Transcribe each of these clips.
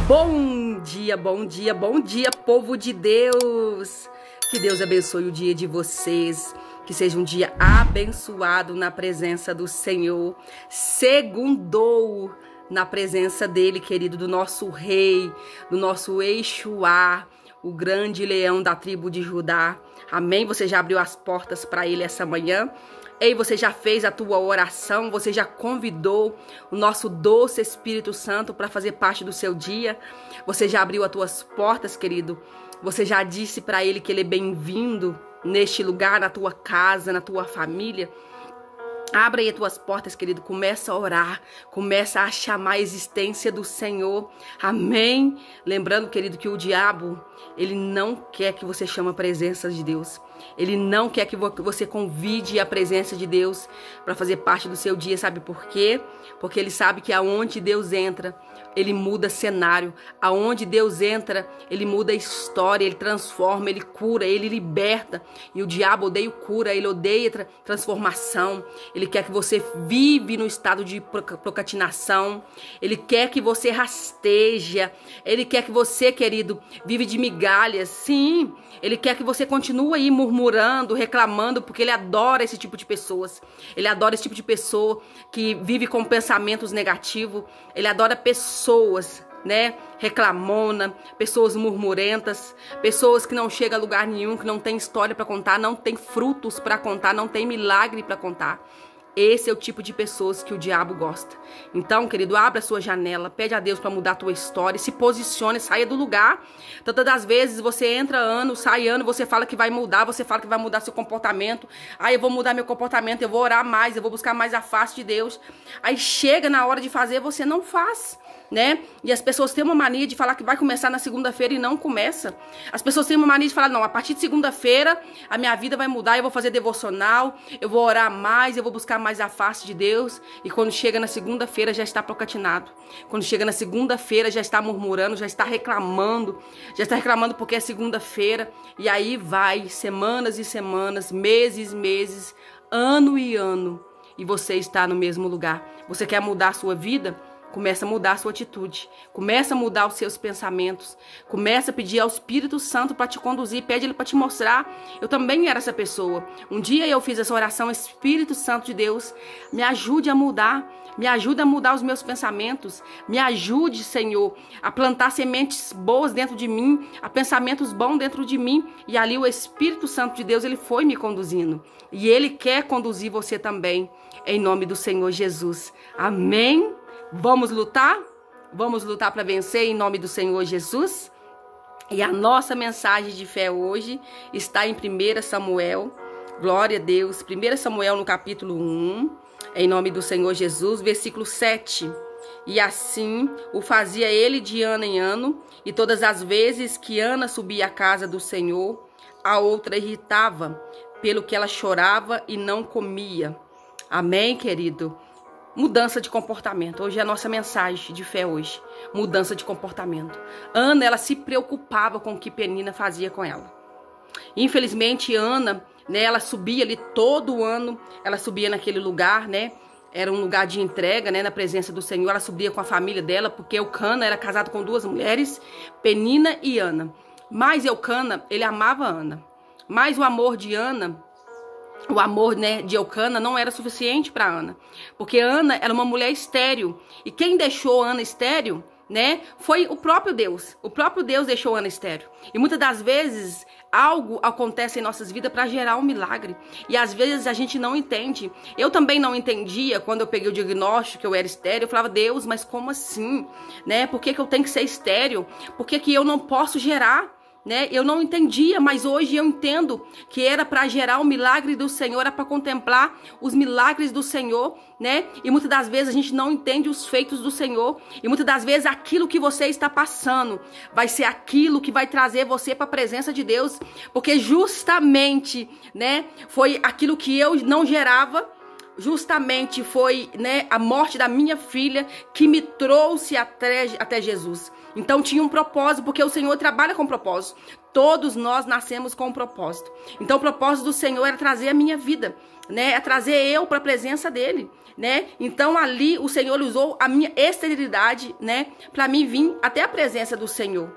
Bom dia, bom dia, bom dia, povo de Deus! Que Deus abençoe o dia de vocês, que seja um dia abençoado na presença do Senhor. Segundou na presença dele, querido, do nosso rei, do nosso Yeshua, o grande leão da tribo de Judá. Amém? Você já abriu as portas para ele essa manhã? Ei, você já fez a tua oração? Você já convidou o nosso doce Espírito Santo para fazer parte do seu dia? Você já abriu as tuas portas, querido? Você já disse para ele que ele é bem-vindo neste lugar, na tua casa, na tua família? Abra aí as tuas portas, querido. Começa a orar. Começa a chamar a existência do Senhor. Amém? Lembrando, querido, que o diabo, ele não quer que você chame a presença de Deus. Ele não quer que você convide a presença de Deus para fazer parte do seu dia. Sabe por quê? Porque ele sabe que aonde Deus entra, ele muda cenário. Aonde Deus entra, ele muda a história, ele transforma, ele cura, ele liberta. E o diabo odeia cura, ele odeia transformação. Ele quer que você vive no estado de procrastinação. Ele quer que você rasteja. Ele quer que você, querido, vive de migalhas. Sim, ele quer que você continue aí murmurando, reclamando, porque ele adora esse tipo de pessoas. Ele adora esse tipo de pessoa que vive com pensamentos negativos. Ele adora pessoas, né, reclamona, pessoas murmurentas, pessoas que não chegam a lugar nenhum, que não tem história para contar, não tem frutos para contar, não tem milagre para contar. Esse é o tipo de pessoas que o diabo gosta. Então, querido, abra a sua janela, pede a Deus para mudar a tua história, se posicione, saia do lugar. Tantas das vezes você entra ano, sai ano, você fala que vai mudar, você fala que vai mudar seu comportamento. Aí eu vou mudar meu comportamento, eu vou orar mais, eu vou buscar mais a face de Deus. Aí chega na hora de fazer, você não faz, né? E as pessoas têm uma mania de falar que vai começar na segunda-feira e não começa. As pessoas têm uma mania de falar, não, a partir de segunda-feira a minha vida vai mudar, eu vou fazer devocional, eu vou orar mais, eu vou buscar mais a face de Deus. E quando chega na segunda-feira já está procrastinado. Quando chega na segunda-feira já está murmurando, já está reclamando porque é segunda-feira. E aí vai semanas e semanas, meses e meses, ano e ano, e você está no mesmo lugar. Você quer mudar a sua vida? Começa a mudar a sua atitude, começa a mudar os seus pensamentos, começa a pedir ao Espírito Santo para te conduzir, pede ele para te mostrar. Eu também era essa pessoa. Um dia eu fiz essa oração, Espírito Santo de Deus, me ajude a mudar, me ajude a mudar os meus pensamentos, me ajude, Senhor, a plantar sementes boas dentro de mim, a pensamentos bons dentro de mim. E ali o Espírito Santo de Deus, ele foi me conduzindo. E ele quer conduzir você também, em nome do Senhor Jesus. Amém? Vamos lutar? Vamos lutar para vencer em nome do Senhor Jesus? E a nossa mensagem de fé hoje está em 1 Samuel, glória a Deus, 1 Samuel no capítulo 1, em nome do Senhor Jesus, versículo 7. E assim o fazia ele de ano em ano, e todas as vezes que Ana subia à casa do Senhor, a outra irritava, pelo que ela chorava e não comia. Amém, querido? Mudança de comportamento. Hoje é a nossa mensagem de fé hoje. Mudança de comportamento. Ana, ela se preocupava com o que Penina fazia com ela. Infelizmente, Ana, né, ela subia ali todo ano, ela subia naquele lugar, né? Era um lugar de entrega, né, na presença do Senhor. Ela subia com a família dela, porque Eucana era casado com duas mulheres, Penina e Ana. Mas Eucana, ele amava Ana. Mas o amor de Ana, o amor, né, de Eucana não era suficiente para Ana, porque Ana era uma mulher estéril, e quem deixou Ana estéril, né, foi o próprio Deus. O próprio Deus deixou Ana estéril. E muitas das vezes algo acontece em nossas vidas para gerar um milagre, e às vezes a gente não entende. Eu também não entendia quando eu peguei o diagnóstico que eu era estéril. Eu falava, Deus, mas como assim, né? Por que eu tenho que ser estéril? Por que eu não posso gerar? Né? Eu não entendia, mas hoje eu entendo que era para gerar o milagre do Senhor, era para contemplar os milagres do Senhor, né? E muitas das vezes a gente não entende os feitos do Senhor, e muitas das vezes aquilo que você está passando vai ser aquilo que vai trazer você para a presença de Deus, porque justamente, né, foi aquilo que eu não gerava, justamente foi, né, a morte da minha filha que me trouxe até Jesus. Então tinha um propósito, porque o Senhor trabalha com propósito. Todos nós nascemos com um propósito. Então o propósito do Senhor era trazer a minha vida, né? É trazer eu para a presença dele, né? Então ali o Senhor usou a minha esterilidade, né, para mim vir até a presença do Senhor.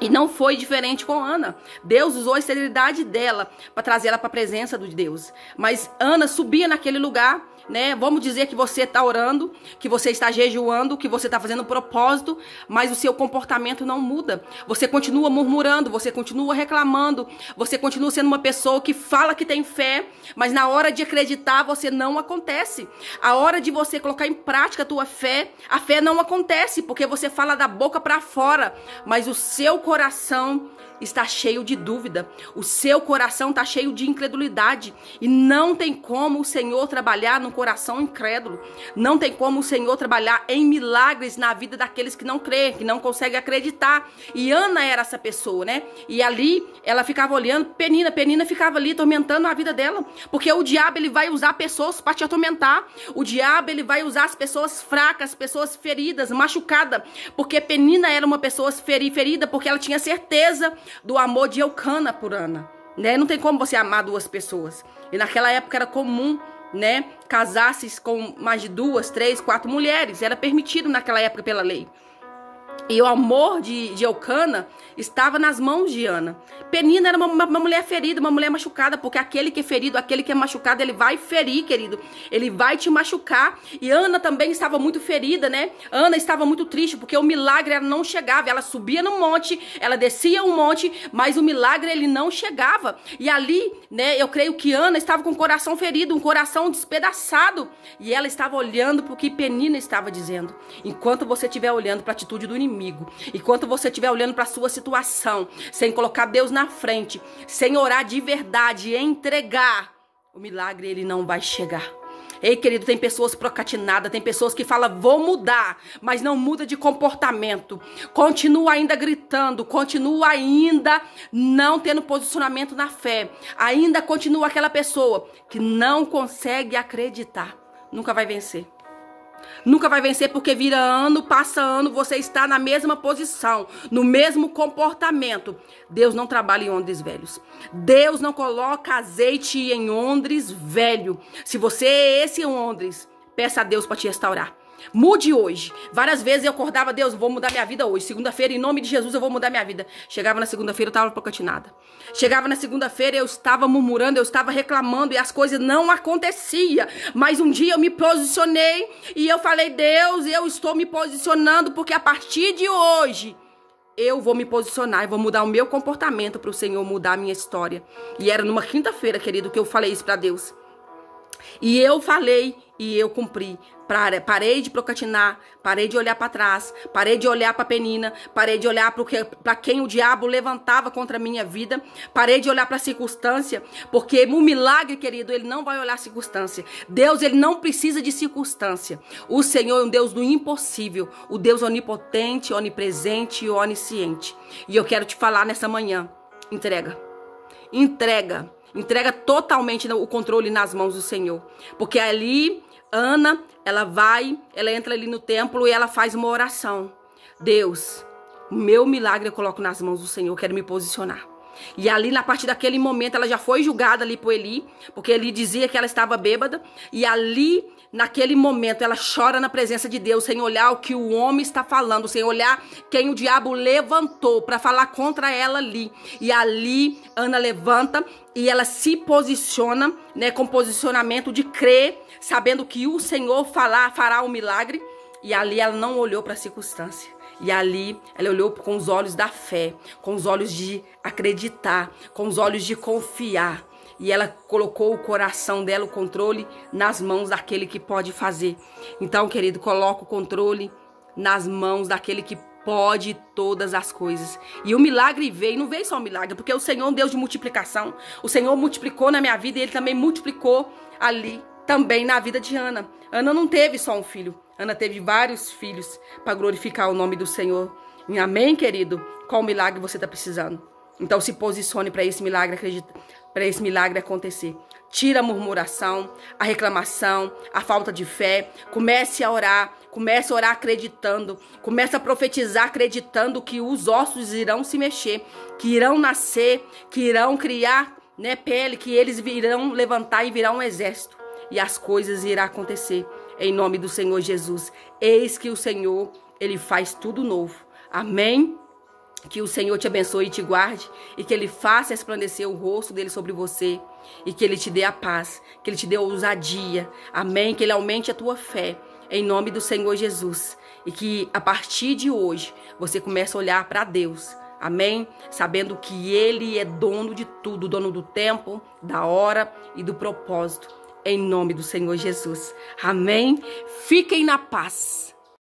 E não foi diferente com Ana. Deus usou a esterilidade dela para trazer ela para a presença de Deus. Mas Ana subia naquele lugar, né? Vamos dizer que você está orando, que você está jejuando, que você está fazendo propósito, mas o seu comportamento não muda. Você continua murmurando, você continua reclamando, você continua sendo uma pessoa que fala que tem fé, mas na hora de acreditar você não acontece. A hora de você colocar em prática a fé não acontece, porque você fala da boca para fora, mas o seu coração está cheio de dúvida, o seu coração está cheio de incredulidade, e não tem como o Senhor trabalhar no coração incrédulo, não tem como o Senhor trabalhar em milagres na vida daqueles que não creem, que não conseguem acreditar. E Ana era essa pessoa, né? E ali ela ficava olhando, Penina ficava ali atormentando a vida dela, porque o diabo ele vai usar pessoas para te atormentar, o diabo ele vai usar as pessoas fracas, pessoas feridas, machucadas, porque Penina era uma pessoa ferida, porque ela tinha certeza do amor de Eucana por Ana, né? Não tem como você amar duas pessoas. E naquela época era comum, né, casar-se com mais de 2, 3, 4 mulheres. Era permitido naquela época pela lei. E o amor de Eucana estava nas mãos de Ana. Penina era uma mulher ferida, uma mulher machucada, porque aquele que é ferido, aquele que é machucado, ele vai ferir, querido. Ele vai te machucar. E Ana também estava muito ferida, né? Ana estava muito triste, porque o milagre ela não chegava. Ela subia no monte, ela descia um monte, mas o milagre ele não chegava. E ali, né, eu creio que Ana estava com o coração ferido, um coração despedaçado. E ela estava olhando para o que Penina estava dizendo. Enquanto você estiver olhando para a atitude do inimigo, enquanto você estiver olhando para a sua situação, sem colocar Deus na frente, sem orar de verdade e entregar, o milagre ele não vai chegar. Ei, querido, tem pessoas procrastinadas, tem pessoas que falam, vou mudar, mas não muda de comportamento. Continua ainda gritando, continua ainda não tendo posicionamento na fé. Ainda continua aquela pessoa que não consegue acreditar. Nunca vai vencer. Nunca vai vencer, porque vira ano, passa ano, você está na mesma posição, no mesmo comportamento. Deus não trabalha em odres velhos. Deus não coloca azeite em odres velho. Se você é esse odres, peça a Deus para te restaurar. Mude hoje. Várias vezes eu acordava, Deus, vou mudar minha vida hoje. Segunda-feira, em nome de Jesus, eu vou mudar minha vida. Chegava na segunda-feira, eu estava procrastinada. Chegava na segunda-feira, eu estava murmurando, eu estava reclamando e as coisas não aconteciam. Mas um dia eu me posicionei e eu falei, Deus, eu estou me posicionando porque a partir de hoje eu vou me posicionar e vou mudar o meu comportamento para o Senhor mudar a minha história. E era numa quinta-feira, querido, que eu falei isso para Deus. E eu falei e eu cumpri. Parei de procrastinar, parei de olhar para trás, parei de olhar para Penina, parei de olhar para quem o diabo levantava contra a minha vida, parei de olhar para a circunstância, porque o milagre, querido, ele não vai olhar a circunstância. Deus, ele não precisa de circunstância. O Senhor é um Deus do impossível, o Deus onipotente, onipresente e onisciente. E eu quero te falar nessa manhã, entrega totalmente o controle nas mãos do Senhor, porque ali Ana, ela entra ali no templo e ela faz uma oração. Deus, o meu milagre eu coloco nas mãos do Senhor, eu quero me posicionar. E ali, na partir daquele momento, ela já foi julgada ali por Eli, porque Eli dizia que ela estava bêbada. E ali, naquele momento, ela chora na presença de Deus, sem olhar o que o homem está falando, sem olhar quem o diabo levantou para falar contra ela ali. E ali, Ana levanta e ela se posiciona, né, com posicionamento de crer, sabendo que o Senhor fará o milagre. E ali ela não olhou para a circunstância. E ali ela olhou com os olhos da fé, com os olhos de acreditar, com os olhos de confiar. E ela colocou o coração dela, o controle, nas mãos daquele que pode fazer. Então, querido, coloca o controle nas mãos daquele que pode todas as coisas. E o milagre veio, não veio só o milagre, porque o Senhor é um Deus de multiplicação. O Senhor multiplicou na minha vida e Ele também multiplicou ali, também na vida de Ana. Ana não teve só um filho. Ana teve vários filhos para glorificar o nome do Senhor. E amém, querido? Qual milagre você está precisando? Então se posicione para esse milagre, acredita, para esse milagre acontecer. Tira a murmuração, a reclamação, a falta de fé. Comece a orar acreditando. Comece a profetizar acreditando que os ossos irão se mexer, que irão nascer, que irão criar, né, pele, que eles virão levantar e virar um exército. E as coisas irão acontecer. Em nome do Senhor Jesus. Eis que o Senhor, Ele faz tudo novo. Amém? Que o Senhor te abençoe e te guarde, e que Ele faça resplandecer o rosto dele sobre você, e que Ele te dê a paz, que Ele te dê a ousadia, amém? Que Ele aumente a tua fé, em nome do Senhor Jesus, e que a partir de hoje, você comece a olhar para Deus, amém? Sabendo que Ele é dono de tudo, dono do tempo, da hora e do propósito, em nome do Senhor Jesus, amém? Fiquem na paz.